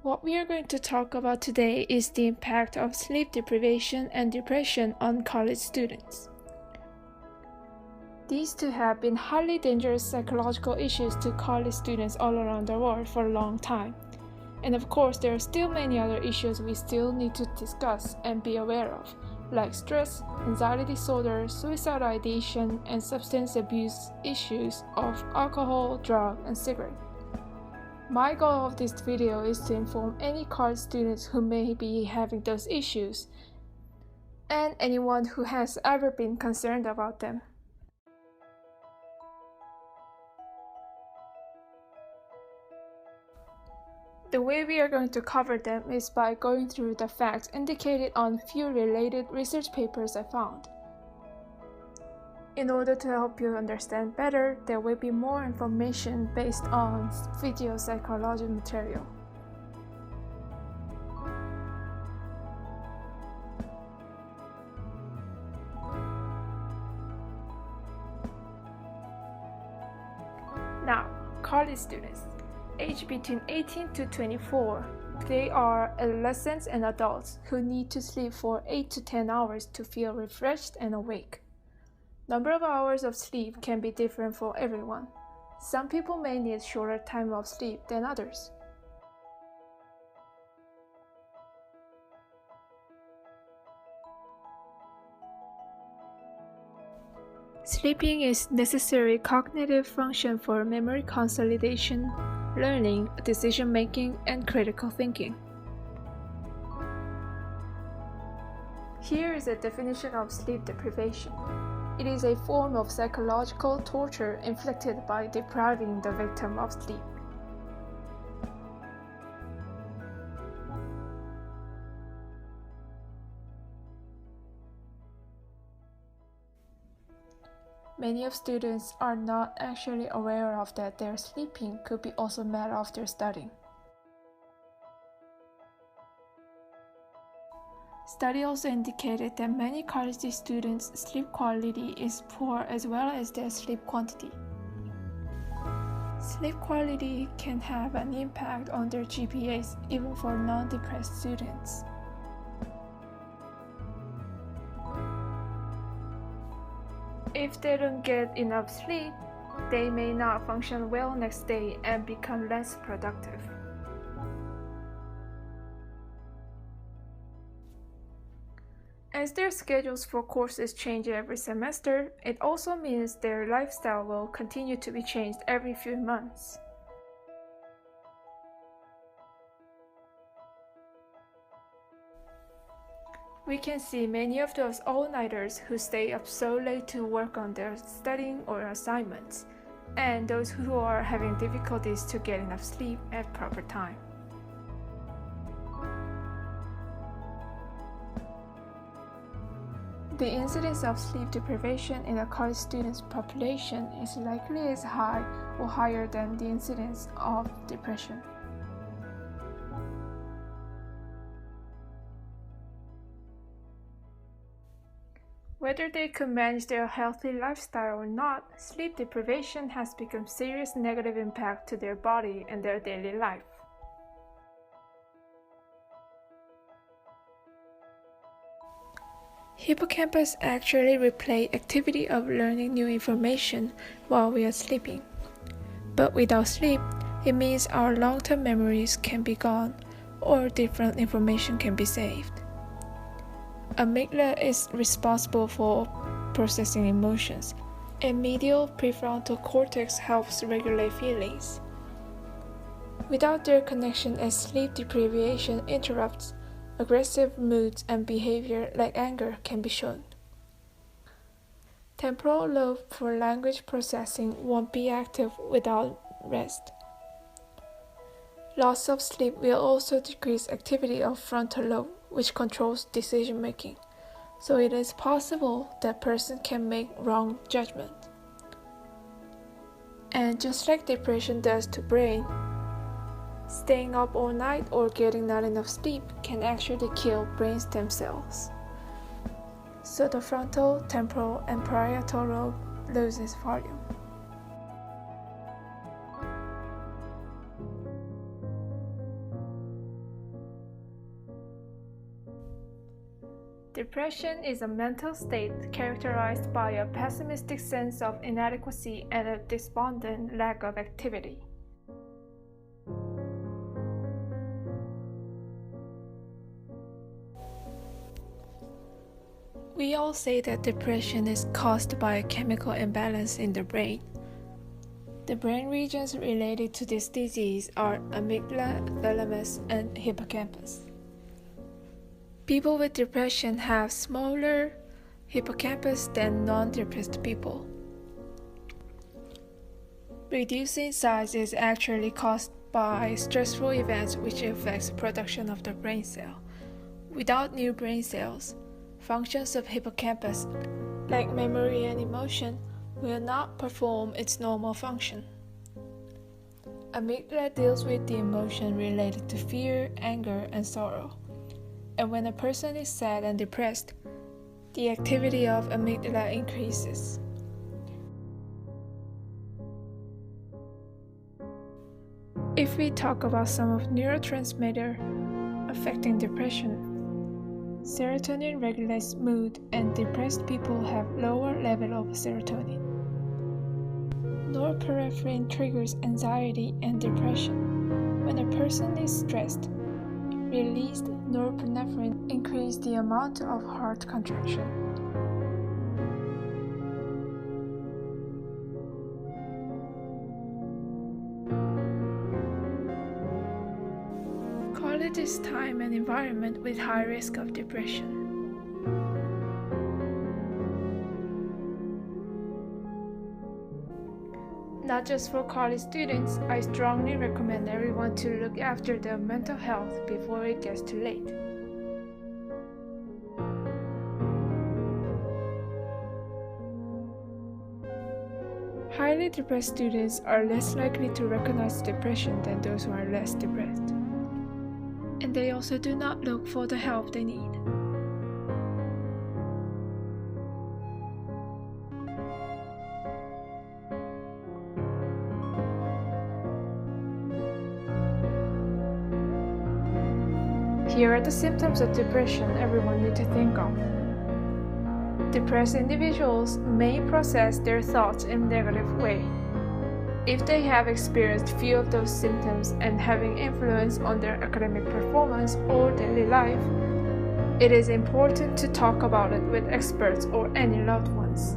What we are going to talk about today is the impact of sleep deprivation and depression on college students. These two have been highly dangerous psychological issues to college students all around the world for a long time. And of course, there are still many other issues we still need to discuss and be aware of, like stress, anxiety disorder, suicidal ideation, and substance abuse issues of alcohol, drug, and cigarette. My goal of this video is to inform any college students who may be having those issues and anyone who has ever been concerned about them. The way we are going to cover them is by going through the facts indicated on few related research papers I found. In order to help you understand better, there will be more information based on video psychology material. Now, college students, aged between 18 to 24, they are adolescents and adults who need to sleep for 8 to 10 hours to feel refreshed and awake. Number of hours of sleep can be different for everyone. Some people may need shorter time of sleep than others. Sleeping is necessary cognitive function for memory consolidation, learning, decision-making, and critical thinking. Here is a definition of sleep deprivation. It is a form of psychological torture inflicted by depriving the victim of sleep. Many of students are not actually aware of that their sleeping could be also a matter of their studying. Study also indicated that many college students' sleep quality is poor as well as their sleep quantity. Sleep quality can have an impact on their GPAs even for non-depressed students. If they don't get enough sleep, they may not function well next day and become less productive. As their schedules for courses change every semester, it also means their lifestyle will continue to be changed every few months. We can see many of those all-nighters who stay up so late to work on their studying or assignments, and those who are having difficulties to get enough sleep at proper time. The incidence of sleep deprivation in a college student's population is likely as high or higher than the incidence of depression. Whether they could manage their healthy lifestyle or not, sleep deprivation has become serious negative impact to their body and their daily life. Hippocampus actually replay activity of learning new information while we are sleeping. But without sleep, it means our long-term memories can be gone or different information can be saved. Amygdala is responsible for processing emotions, and medial prefrontal cortex helps regulate feelings. Without their connection as sleep deprivation interrupts, aggressive moods and behavior like anger can be shown. Temporal lobe for language processing won't be active without rest. Loss of sleep will also decrease activity of frontal lobe, which controls decision making, so it is possible that person can make wrong judgment. And just like depression does to brain, staying up all night or getting not enough sleep can actually kill brain stem cells. So the frontal, temporal, and parietal lobe loses volume. Depression is a mental state characterized by a pessimistic sense of inadequacy and a despondent lack of activity. We all say that depression is caused by a chemical imbalance in the brain. The brain regions related to this disease are amygdala, thalamus, and hippocampus. People with depression have smaller hippocampus than non-depressed people. Reducing size is actually caused by stressful events which affects production of the brain cell. Without new brain cells, functions of hippocampus, like memory and emotion, will not perform its normal function. Amygdala deals with the emotion related to fear, anger, and sorrow. And when a person is sad and depressed, the activity of amygdala increases. If we talk about some of neurotransmitter affecting depression, serotonin regulates mood and depressed people have lower level of serotonin. Norepinephrine triggers anxiety and depression. When a person is stressed, released norepinephrine increases the amount of heart contraction. College is time and environment with high risk of depression. Not just for college students, I strongly recommend everyone to look after their mental health before it gets too late. Highly depressed students are less likely to recognize depression than those who are less depressed. And they also do not look for the help they need. Here are the symptoms of depression everyone needs to think of. Depressed individuals may process their thoughts in a negative way. If they have experienced few of those symptoms and having influence on their academic performance or daily life, it is important to talk about it with experts or any loved ones.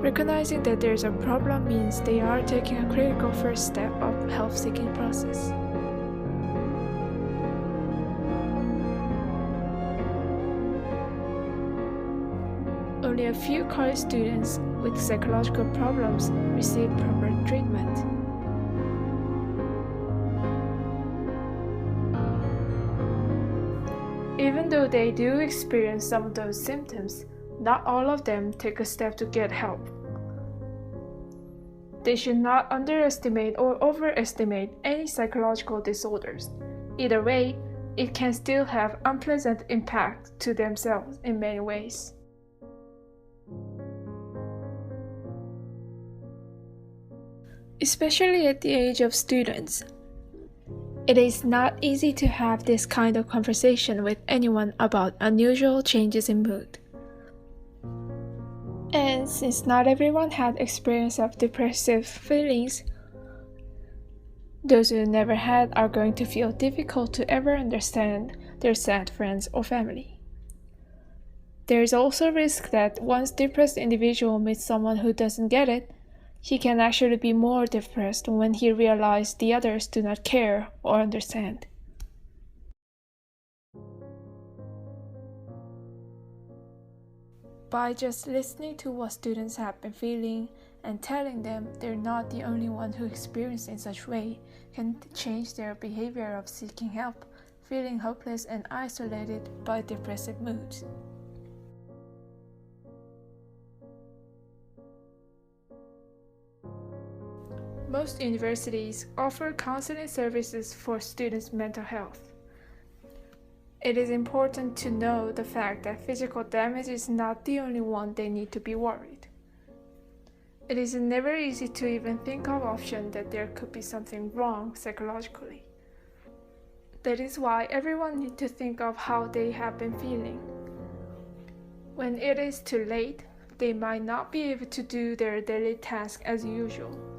Recognizing that there is a problem means they are taking a critical first step of help-seeking process. Only a few college students with psychological problems receive proper treatment. Even though they do experience some of those symptoms, not all of them take a step to get help. They should not underestimate or overestimate any psychological disorders. Either way, it can still have unpleasant impact to themselves in many ways. Especially at the age of students, it is not easy to have this kind of conversation with anyone about unusual changes in mood. And since not everyone had experience of depressive feelings, those who never had are going to feel difficult to ever understand their sad friends or family. There is also a risk that once depressed individual meets someone who doesn't get it, he can actually be more depressed when he realizes the others do not care or understand. By just listening to what students have been feeling and telling them they're not the only one who experienced in such way can change their behavior of seeking help, feeling hopeless and isolated by depressive moods. Most universities offer counseling services for students' mental health. It is important to know the fact that physical damage is not the only one they need to be worried. It is never easy to even think of option that there could be something wrong psychologically. That is why everyone needs to think of how they have been feeling. When it is too late, they might not be able to do their daily task as usual.